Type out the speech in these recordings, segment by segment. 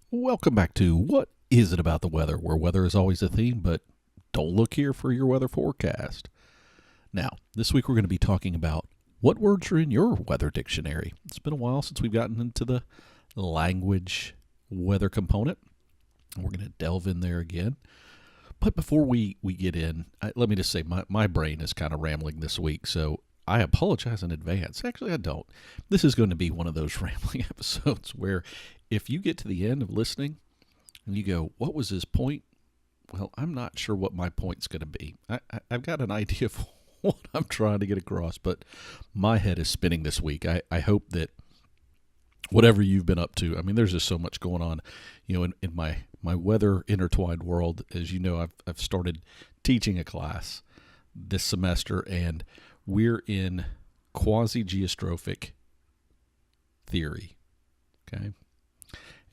Welcome back to What Is It About the Weather, where weather is always a theme, but don't look here for your weather forecast. Now, this week we're going to be talking about what words are in your weather dictionary. It's been a while since we've gotten into the language weather component. We're going to delve in there again. But before we get in, let me just say my brain is kind of rambling this week, so I apologize in advance. Actually, I don't. This is going to be one of those rambling episodes where if you get to the end of listening and you go, what was his point? Well, I'm not sure what my point's going to be. I've got an idea of what I'm trying to get across, but my head is spinning this week. I hope that whatever you've been up to, I mean, there's just so much going on, in my weather intertwined world. As you know, I've started teaching a class this semester, and we're in quasi-geostrophic theory, okay?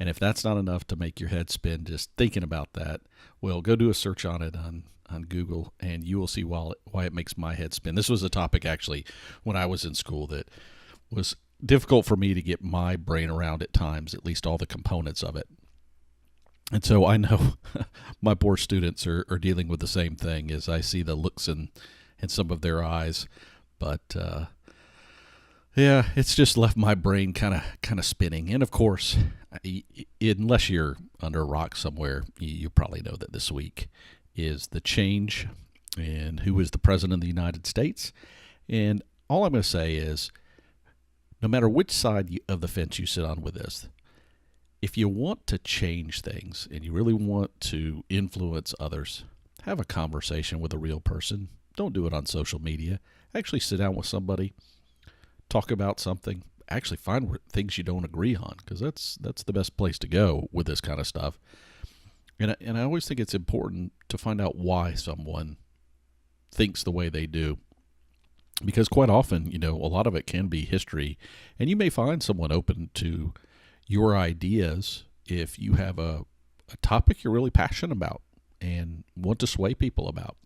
And if that's not enough to make your head spin just thinking about that, well, go do a search on it on Google, and you will see why it makes my head spin. This was a topic, actually, when I was in school that was difficult for me to get my brain around at times, at least all the components of it. And so I know my poor students are dealing with the same thing as I see the looks in some of their eyes. But yeah, it's just left my brain kind of spinning. And of course, unless you're under a rock somewhere, you probably know that this week is the change in who is the president of the United States. And all I'm going to say is, no matter which side of the fence you sit on with this, if you want to change things and you really want to influence others, have a conversation with a real person. Don't do it on social media. Actually sit down with somebody, talk about something, actually find things you don't agree on, because that's the best place to go with this kind of stuff. And I always think it's important to find out why someone thinks the way they do, because quite often, a lot of it can be history, and you may find someone open to your ideas if you have a topic you're really passionate about and want to sway people about.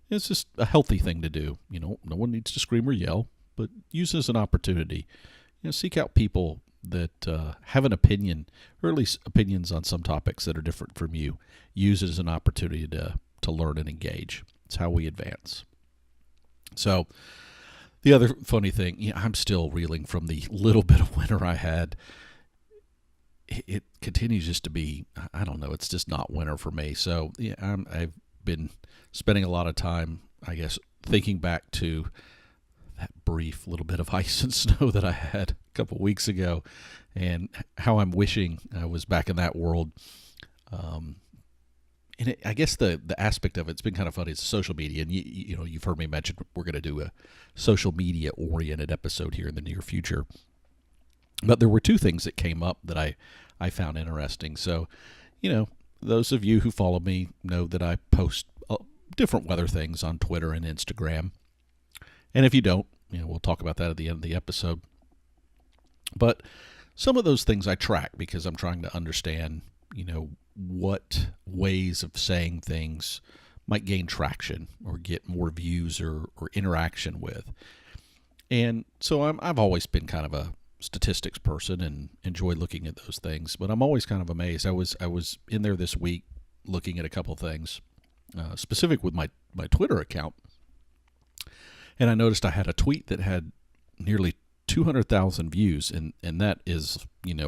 It's just a healthy thing to do. No one needs to scream or yell, but use it as an opportunity. Seek out people that have an opinion, or at least opinions on some topics that are different from you. Use it as an opportunity to learn and engage. It's how we advance. So the other funny thing, I'm still reeling from the little bit of winter I had. It continues just to be, I don't know, it's just not winter for me. So yeah, I've been spending a lot of time, I guess, thinking back to that brief little bit of ice and snow that I had a couple of weeks ago, and how I'm wishing I was back in that world. And I guess the aspect of it's been kind of funny. It's social media, and you've heard me mention we're going to do a social media oriented episode here in the near future. But there were two things that came up that I found interesting. So, those of you who follow me know that I post different weather things on Twitter and Instagram. And if you don't, we'll talk about that at the end of the episode. But some of those things I track because I'm trying to understand, what ways of saying things might gain traction or get more views or interaction with. And so I've always been kind of a statistics person and enjoy looking at those things, but I'm always kind of amazed. I was in there this week looking at a couple of things, specific with my Twitter account, and I noticed I had a tweet that had nearly 200,000 views, and that is,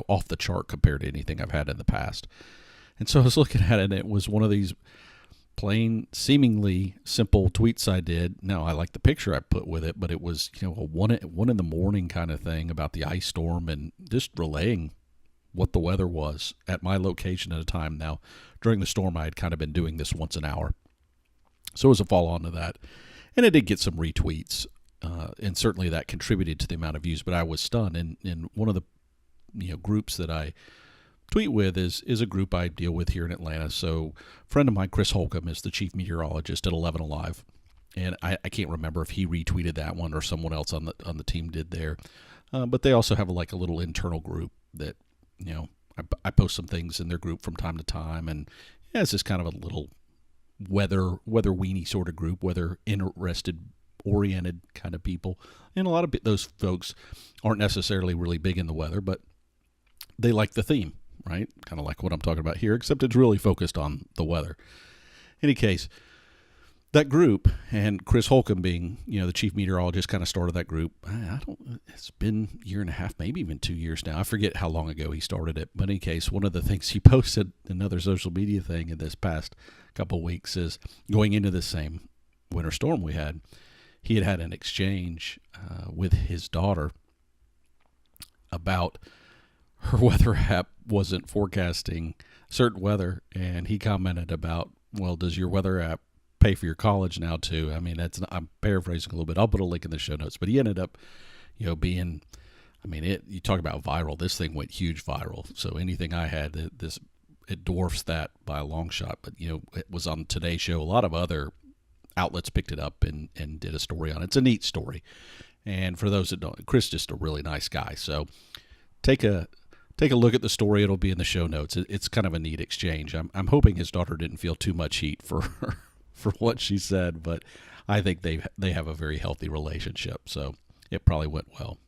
off the chart compared to anything I've had in the past. And so I was looking at it, and it was one of these plain, seemingly simple tweets I did. Now, I like the picture I put with it, but it was, a one in the morning kind of thing about the ice storm and just relaying what the weather was at my location at a time. Now, during the storm, I had kind of been doing this once an hour. So it was a follow-on to that. And it did get some retweets, and certainly that contributed to the amount of views, but I was stunned. And one of the groups that I tweet with is a group I deal with here in Atlanta. So a friend of mine, Chris Holcomb, is the chief meteorologist at 11 Alive, and I can't remember if he retweeted that one or someone else on the team did there. But they also have a little internal group that I post some things in their group from time to time, and it's just kind of a little weather weenie sort of group, weather oriented kind of people. And a lot of those folks aren't necessarily really big in the weather, but they like the theme. right? Kind of like what I'm talking about here, except it's really focused on the weather. In any case, that group, and Chris Holcomb being, the chief meteorologist, kind of started that group. It's been a year and a half, maybe even 2 years now. I forget how long ago he started it. But in any case, one of the things he posted, another social media thing in this past couple of weeks, is going into this same winter storm we had. He had an exchange with his daughter about her weather app wasn't forecasting certain weather, and he commented about, well, does your weather app pay for your college now too? I mean, I'm paraphrasing a little bit. I'll put a link in the show notes, but he ended up, being, you talk about viral. This thing went huge viral. So anything I had, it dwarfs that by a long shot. But it was on Today's Show. A lot of other outlets picked it up and did a story on it. It's a neat story. And for those that don't, Chris is just a really nice guy. So take a look at the story. It'll be in the show notes. It's kind of a neat exchange. I'm hoping his daughter didn't feel too much heat for what she said, but I think they have a very healthy relationship, so it probably went well.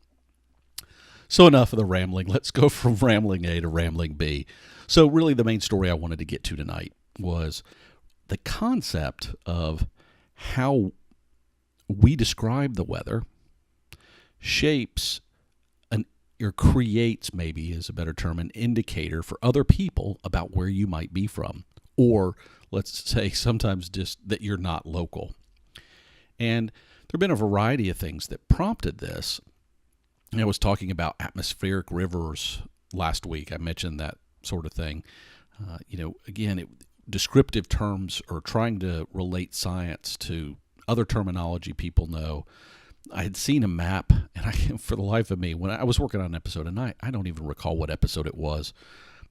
So enough of the rambling. Let's go from rambling A to rambling B. So really the main story I wanted to get to tonight was the concept of how we describe the weather shapes or creates, maybe is a better term, an indicator for other people about where you might be from, or let's say sometimes just that you're not local. And there have been a variety of things that prompted this. I was talking about atmospheric rivers last week. I mentioned that sort of thing. Again, descriptive terms or trying to relate science to other terminology people know. I had seen a map, and for the life of me, when I was working on an episode, and I don't even recall what episode it was,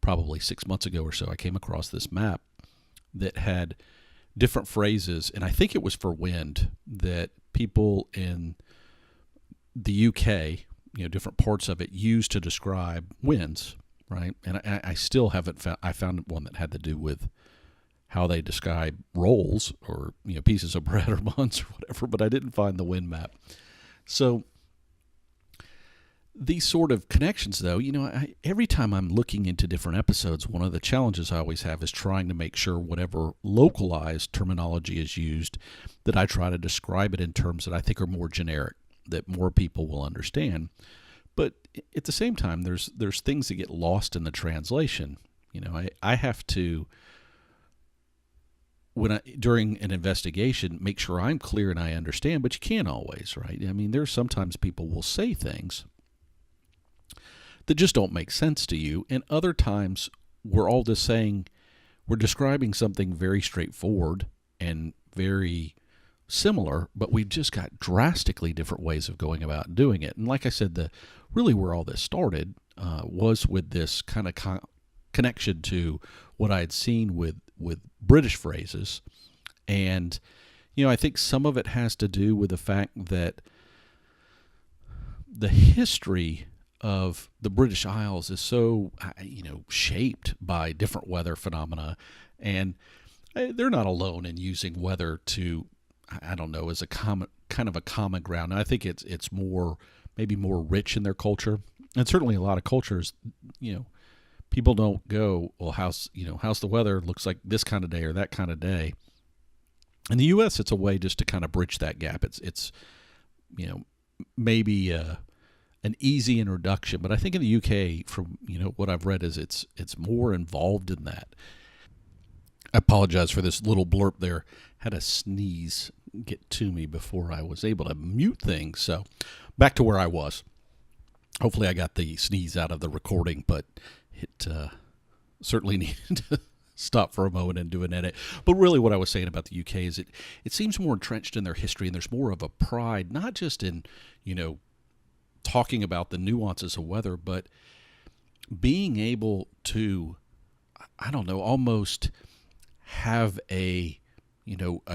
probably 6 months ago or so, I came across this map that had different phrases, and I think it was for wind, that people in the UK, different parts of it, used to describe winds, right? And I still haven't found, I found one that had to do with how they describe rolls or, pieces of bread or buns or whatever, but I didn't find the wind map. So these sort of connections, though, every time I'm looking into different episodes, one of the challenges I always have is trying to make sure whatever localized terminology is used, that I try to describe it in terms that I think are more generic, that more people will understand. But at the same time, there's things that get lost in the translation. I have to, during an investigation, make sure I'm clear and I understand, but you can't always, right? There's sometimes people will say things that just don't make sense to you, and other times we're all just saying, we're describing something very straightforward and very similar, but we've just got drastically different ways of going about doing it. And like I said, really where all this started was with this kind of connection to what I had seen with British phrases. And, I think some of it has to do with the fact that the history of the British Isles is so, shaped by different weather phenomena. And they're not alone in using weather to, as a kind of a common ground. And I think it's maybe more rich in their culture. And certainly a lot of cultures, people don't go, well, how's the weather? Looks like this kind of day or that kind of day. In the U.S., it's a way just to kind of bridge that gap. It's maybe an easy introduction, but I think in the UK, from what I've read, is it's more involved in that. I apologize for this little blurb there. Had a sneeze get to me before I was able to mute things. So back to where I was. Hopefully I got the sneeze out of the recording, but it certainly needed to stop for a moment and do an edit. But really what I was saying about the UK is it seems more entrenched in their history, and there's more of a pride, not just in, talking about the nuances of weather, but being able to, almost have a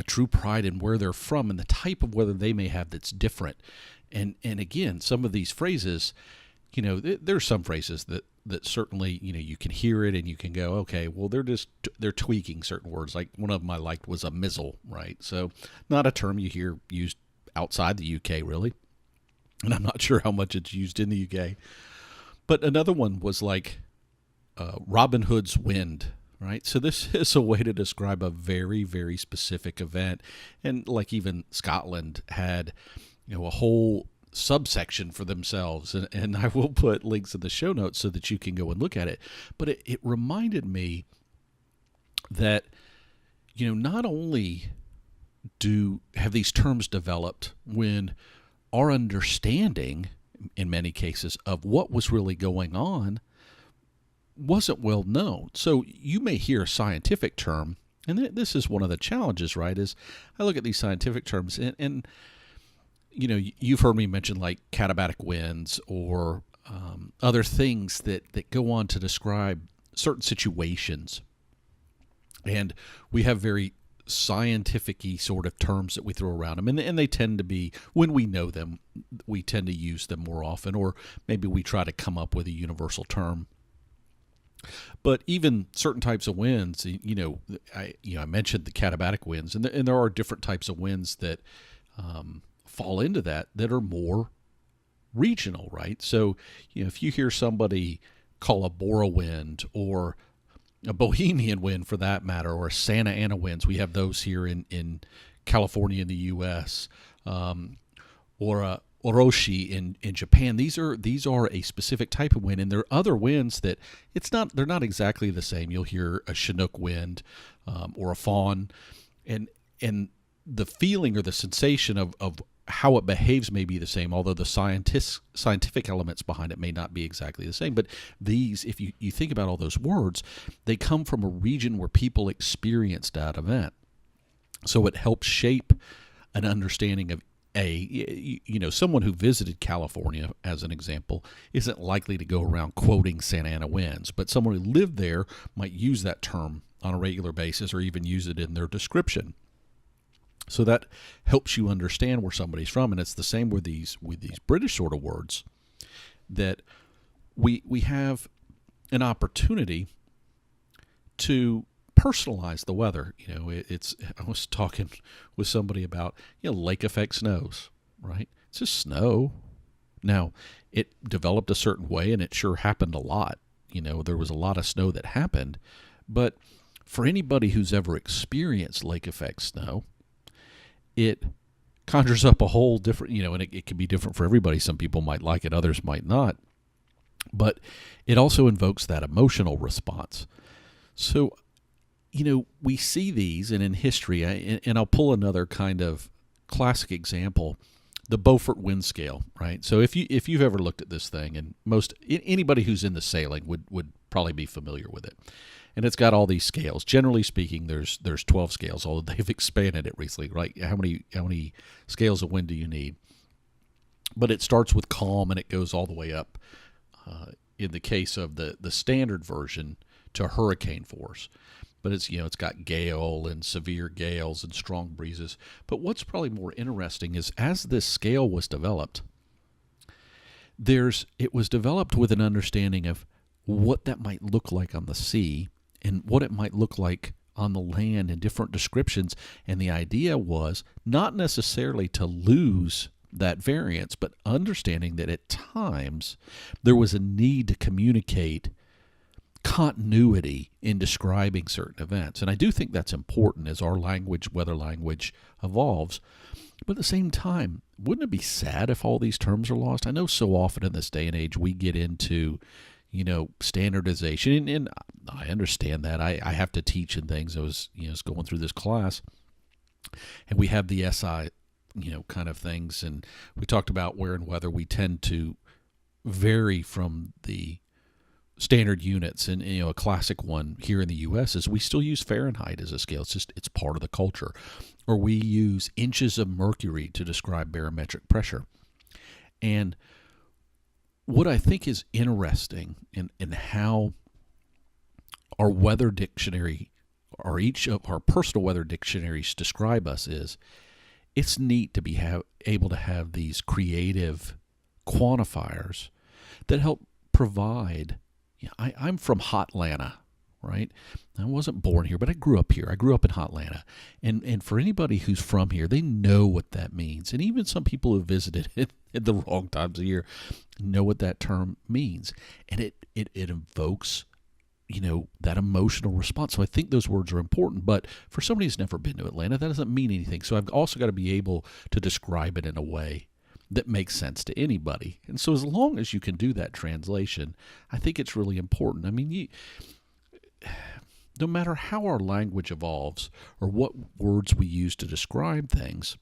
true pride in where they're from and the type of weather they may have that's different. And again, some of these phrases, there's some phrases that certainly, you can hear it and you can go, okay, well, they're tweaking certain words. Like one of them I liked was a mizzle, right? So not a term you hear used outside the UK, really. And I'm not sure how much it's used in the UK. But another one was like Robin Hood's wind, right? So this is a way to describe a very, very specific event. And like even Scotland had, a whole subsection for themselves. And I will put links in the show notes so that you can go and look at it. But it reminded me that, not only have these terms developed when our understanding, in many cases, of what was really going on wasn't well known. So you may hear a scientific term, and this is one of the challenges, right, is I look at these scientific terms, and you've heard me mention like katabatic winds or other things that go on to describe certain situations. And we have very scientific-y sort of terms that we throw around them, and they tend to be, when we know them, we tend to use them more often, or maybe we try to come up with a universal term. But even certain types of winds, I mentioned the katabatic winds, and there are different types of winds that fall into that are more regional, right? So, if you hear somebody call a Bora wind or a Bohemian wind for that matter, or a Santa Ana winds, we have those here in California in the U.S., or a Oroshi in Japan. These are a specific type of wind, and there are other winds that they're not exactly the same. You'll hear a Chinook wind or a Fawn, and the feeling or the sensation of how it behaves may be the same, although the scientific elements behind it may not be exactly the same. But these, if you think about all those words, they come from a region where people experienced that event. So it helps shape an understanding of someone who visited California, as an example, isn't likely to go around quoting Santa Ana winds, but someone who lived there might use that term on a regular basis or even use it in their description. So that helps you understand where somebody's from, and it's the same with these British sort of words, that we have an opportunity to personalize the weather. I was talking with somebody about lake effect snows, right? It's just snow. Now, it developed a certain way, and it sure happened a lot. There was a lot of snow that happened, but for anybody who's ever experienced lake effect snow, it conjures up a whole different, and it can be different for everybody. Some people might like it, others might not. But it also invokes that emotional response. So, we see these, and in history, and I'll pull another kind of classic example, the Beaufort wind scale, right? So if you've ever looked at this thing, and anybody who's into sailing would probably be familiar with it. And it's got all these scales. Generally speaking, there's 12 scales, although they've expanded it recently, right? How many scales of wind do you need? But it starts with calm, and it goes all the way up, in the case of the standard version, to hurricane force. But it's got gale and severe gales and strong breezes. But what's probably more interesting is, as this scale was developed, it was developed with an understanding of what that might look like on the sea and what it might look like on the land in different descriptions. And the idea was not necessarily to lose that variance, but understanding that at times there was a need to communicate continuity in describing certain events. And I do think that's important as our weather language, evolves. But at the same time, wouldn't it be sad if all these terms are lost? I know so often in this day and age we get into standardization, and I understand that. I have to teach and things. I was going through this class, and we have the SI kind of things, and we talked about where and whether we tend to vary from the standard units. And a classic one here in the U.S. is we still use Fahrenheit as a scale. It's part of the culture. Or we use inches of mercury to describe barometric pressure. And what I think is interesting in how our weather dictionary, or each of our personal weather dictionaries, describe us is, it's neat to be able to have these creative quantifiers that help provide. I'm from Hotlanta, right? I wasn't born here, but I grew up here. I grew up in Hotlanta. And for anybody who's from here, they know what that means. And even some people who visited it at the wrong times of year know what that term means. And it invokes that emotional response. So I think those words are important, but for somebody who's never been to Atlanta, that doesn't mean anything. So I've also got to be able to describe it in a way that makes sense to anybody. And so as long as you can do that translation, I think it's really important. I mean, no matter how our language evolves or what words we use to describe things,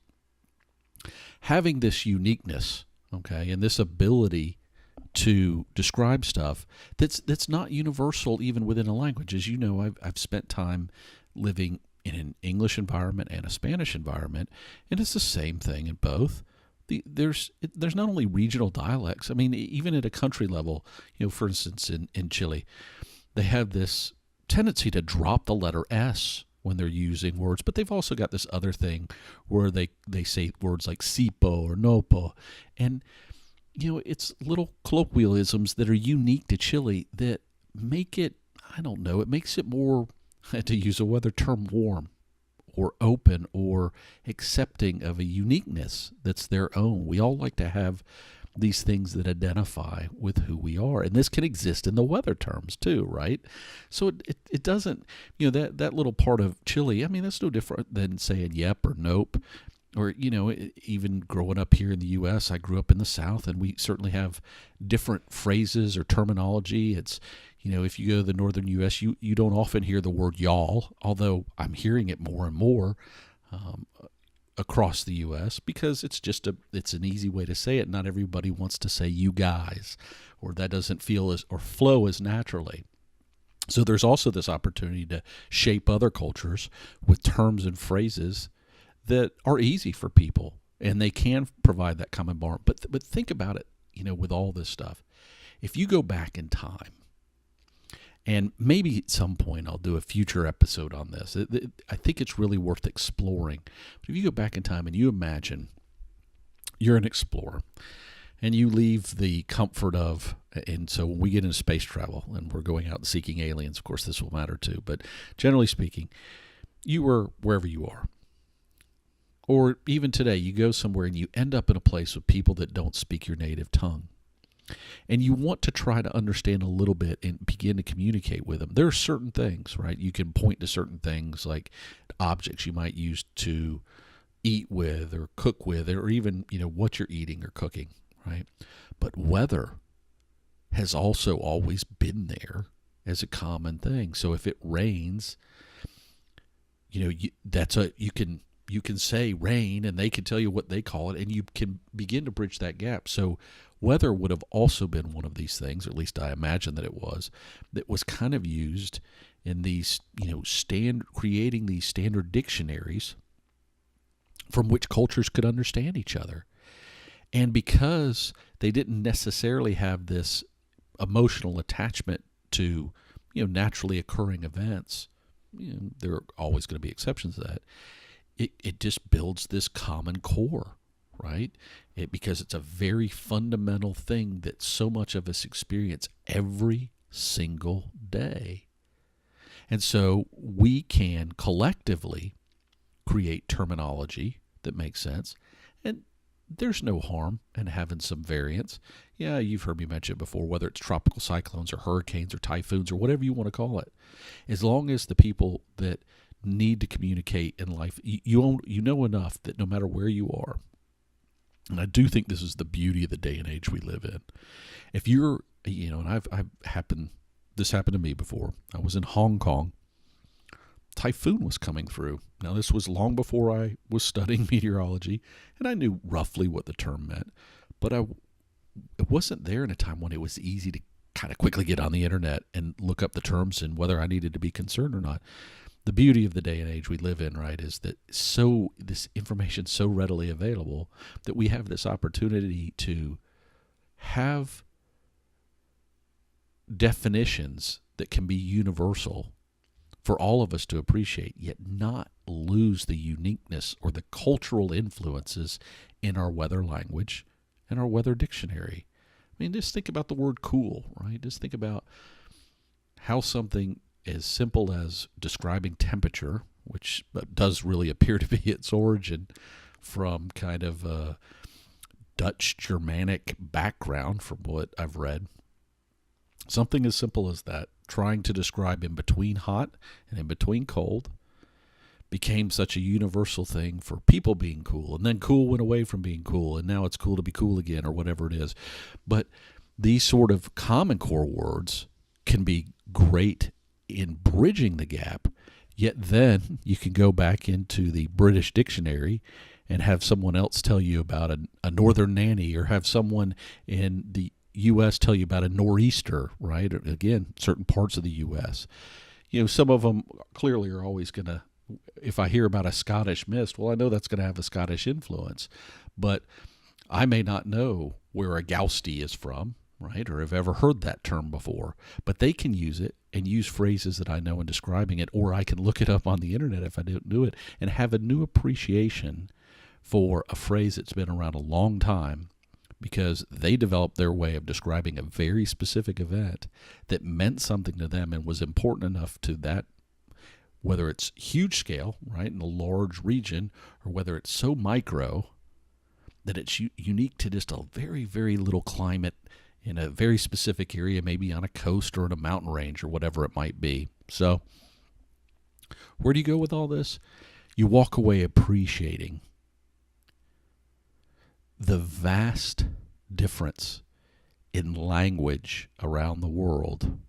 having this uniqueness, okay, and this ability to describe stuff that's not universal even within a language. As you know, I've spent time living in an English environment and a Spanish environment, and it's the same thing in both. There's not only regional dialects. I mean, even at a country level, for instance, in Chile, they have this tendency to drop the letter S when they're using words, but they've also got this other thing where they say words like sipo or nopo, and it's little colloquialisms that are unique to Chile that make it, I don't know, it makes it more, to use a weather term, warm or open or accepting of a uniqueness that's their own. We all like to have these things that identify with who we are. And this can exist in the weather terms too, right? So it doesn't, that little part of Chile, I mean, that's no different than saying yep or nope. Or, even growing up here in the U.S., I grew up in the South, and we certainly have different phrases or terminology. It's, if you go to the northern U.S., you don't often hear the word y'all, although I'm hearing it more and more across the U.S. because it's an easy way to say it. Not everybody wants to say you guys, or that doesn't feel or flow as naturally. So there's also this opportunity to shape other cultures with terms and phrases that are easy for people, and they can provide that common bond. But think about it, with all this stuff. If you go back in time, and maybe at some point I'll do a future episode on this. I think it's really worth exploring. But if you go back in time and you imagine you're an explorer, and you leave the comfort of, and so when we get into space travel and we're going out and seeking aliens, of course this will matter too, but generally speaking, you were wherever you are. Or even today, you go somewhere and you end up in a place with people that don't speak your native tongue. And you want to try to understand a little bit and begin to communicate with them. There are certain things, right? You can point to certain things like objects you might use to eat with or cook with, or even, what you're eating or cooking, right? But weather has also always been there as a common thing. So if it rains, you can say rain, and they can tell you what they call it, and you can begin to bridge that gap. So weather would have also been one of these things, or at least I imagine that it was kind of used in these, creating these standard dictionaries from which cultures could understand each other. And because they didn't necessarily have this emotional attachment to, naturally occurring events, there are always going to be exceptions to that. It just builds this common core, right? Because it's a very fundamental thing that so much of us experience every single day. And so we can collectively create terminology that makes sense. And there's no harm in having some variance. Yeah, you've heard me mention it before, whether it's tropical cyclones or hurricanes or typhoons or whatever you want to call it. As long as the people that need to communicate in life, you know enough that no matter where you are, and I do think this is the beauty of the day and age we live in. If you're, and this happened to me before. I was in Hong Kong. Typhoon was coming through. Now, this was long before I was studying meteorology, and I knew roughly what the term meant, but it wasn't there in a time when it was easy to kind of quickly get on the internet and look up the terms and whether I needed to be concerned or not. The beauty of the day and age we live in, right, is that this information is so readily available that we have this opportunity to have definitions that can be universal for all of us to appreciate, yet not lose the uniqueness or the cultural influences in our weather language and our weather dictionary. I mean, just think about the word cool, right? Just think about how something as simple as describing temperature, which does really appear to be its origin from kind of a Dutch Germanic background from what I've read, Something as simple as that, trying to describe in between hot and in between cold, became such a universal thing for people being cool. And then cool went away from being cool, and now it's cool to be cool again, or whatever it is. But these sort of common core words can be great in bridging the gap, yet then you can go back into the British dictionary and have someone else tell you about a northern nanny, or have someone in the U.S. tell you about a nor'easter, right? Again, certain parts of the U.S. Some of them clearly are always going to, if I hear about a Scottish mist, well, I know that's going to have a Scottish influence, but I may not know where a goustie is from, right? Or have ever heard that term before, but they can use it and use phrases that I know in describing it, or I can look it up on the internet if I don't do it, and have a new appreciation for a phrase that's been around a long time, because they developed their way of describing a very specific event that meant something to them and was important enough to that, whether it's huge scale, right, in a large region, or whether it's so micro that it's unique to just a very, very little climate in a very specific area, maybe on a coast or in a mountain range or whatever it might be. So where do you go with all this? You walk away appreciating the vast difference in language around the world,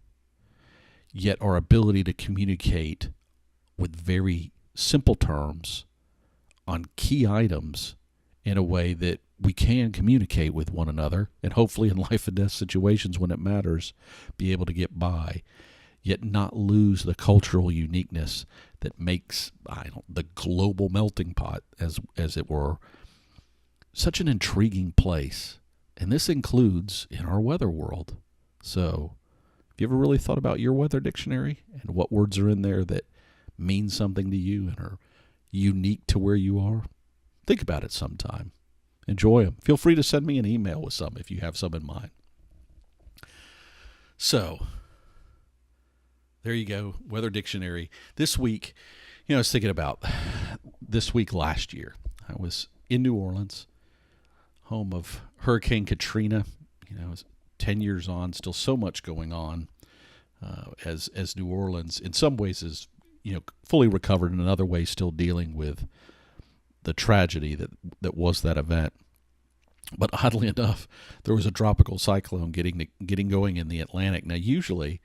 yet our ability to communicate with very simple terms on key items in a way that we can communicate with one another, and hopefully in life and death situations when it matters, be able to get by, yet not lose the cultural uniqueness that makes the global melting pot, as it were, such an intriguing place. And this includes in our weather world. So have you ever really thought about your weather dictionary and what words are in there that mean something to you and are unique to where you are? Think about it sometime. Enjoy them. Feel free to send me an email with some if you have some in mind. So there you go, weather dictionary. This week, I was thinking about this week last year. I was in New Orleans, home of Hurricane Katrina. It was 10 years on, still so much going on, as New Orleans in some ways is, fully recovered, and in other ways still dealing with the tragedy that was that event. But oddly enough, there was a tropical cyclone getting going in the Atlantic. Now, usually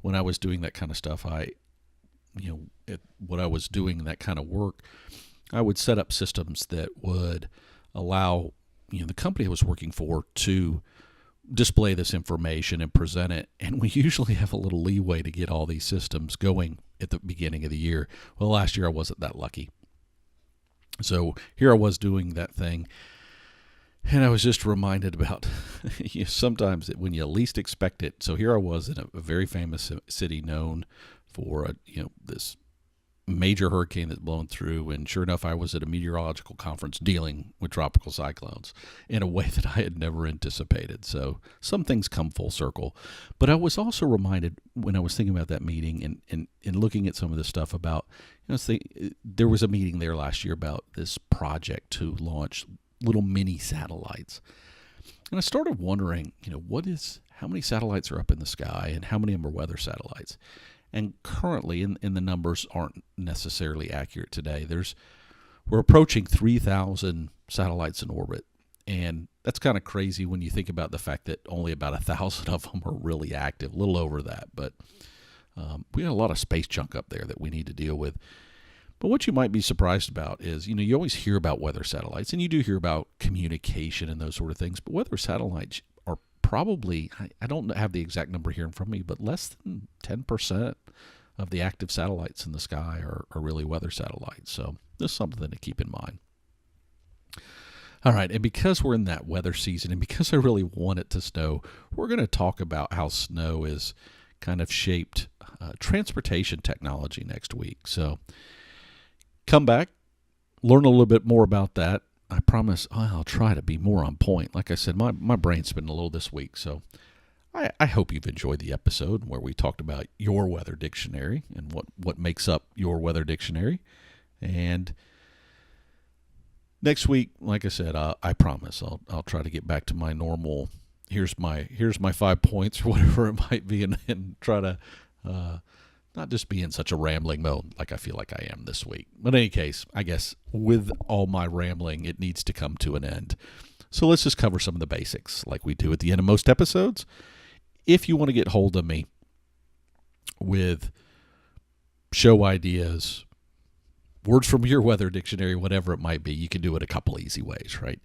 when I was doing that kind of stuff, when I was doing that kind of work, I would set up systems that would allow the company I was working for to display this information and present it. And we usually have a little leeway to get all these systems going at the beginning of the year. Well, last year I wasn't that lucky. So here I was doing that thing, and I was just reminded about sometimes when you least expect it. So here I was in a very famous city known for this major hurricane that's blown through, and sure enough, I was at a meteorological conference dealing with tropical cyclones in a way that I had never anticipated. So some things come full circle. But I was also reminded when I was thinking about that meeting and looking at some of this stuff about, there was a meeting there last year about this project to launch little mini satellites. And I started wondering, how many satellites are up in the sky and how many of them are weather satellites? And currently, and the numbers aren't necessarily accurate today, we're approaching 3,000 satellites in orbit. And that's kind of crazy when you think about the fact that only about 1,000 of them are really active, a little over that. But we got a lot of space junk up there that we need to deal with. But what you might be surprised about is, you always hear about weather satellites, and you do hear about communication and those sort of things. But weather satellites are probably, I don't have the exact number here in front of me, but less than 10% of the active satellites in the sky are really weather satellites. So there's something to keep in mind. All right, and because we're in that weather season, and because I really want it to snow, we're going to talk about how snow is kind of shaped transportation technology next week. So come back, learn a little bit more about that. I promise I'll try to be more on point. Like I said, my brain's been a little this week, so I hope you've enjoyed the episode where we talked about your weather dictionary and what makes up your weather dictionary. And next week, like I said, I promise I'll try to get back to my normal here's my 5 points or whatever it might be, and try to not just be in such a rambling mode like I feel like I am this week. But in any case, I guess with all my rambling, it needs to come to an end. So let's just cover some of the basics like we do at the end of most episodes. If you want to get hold of me with show ideas, words from your weather dictionary, whatever it might be, you can do it a couple easy ways, right?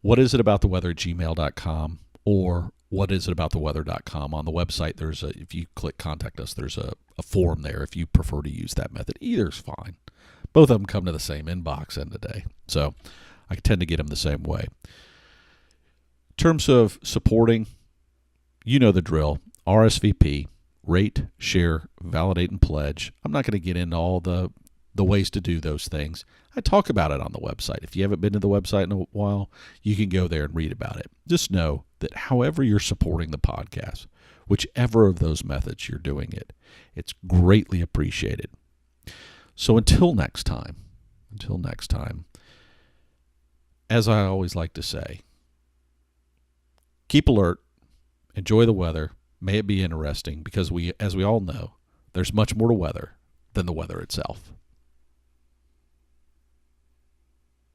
What is it about the weather at gmail.com or whatisit.abouttheweather.com. On the website, if you click contact us, there's a form there if you prefer to use that method. Either's fine. Both of them come to the same inbox end of the day. So I tend to get them the same way. In terms of supporting, you know the drill. RSVP, rate, share, validate, and pledge. I'm not going to get into all the ways to do those things. I talk about it on the website. If you haven't been to the website in a while, you can go there and read about it. Just know that however you're supporting the podcast, whichever of those methods you're doing it, it's greatly appreciated. So until next time, as I always like to say, keep alert, enjoy the weather, may it be interesting, because as we all know, there's much more to weather than the weather itself.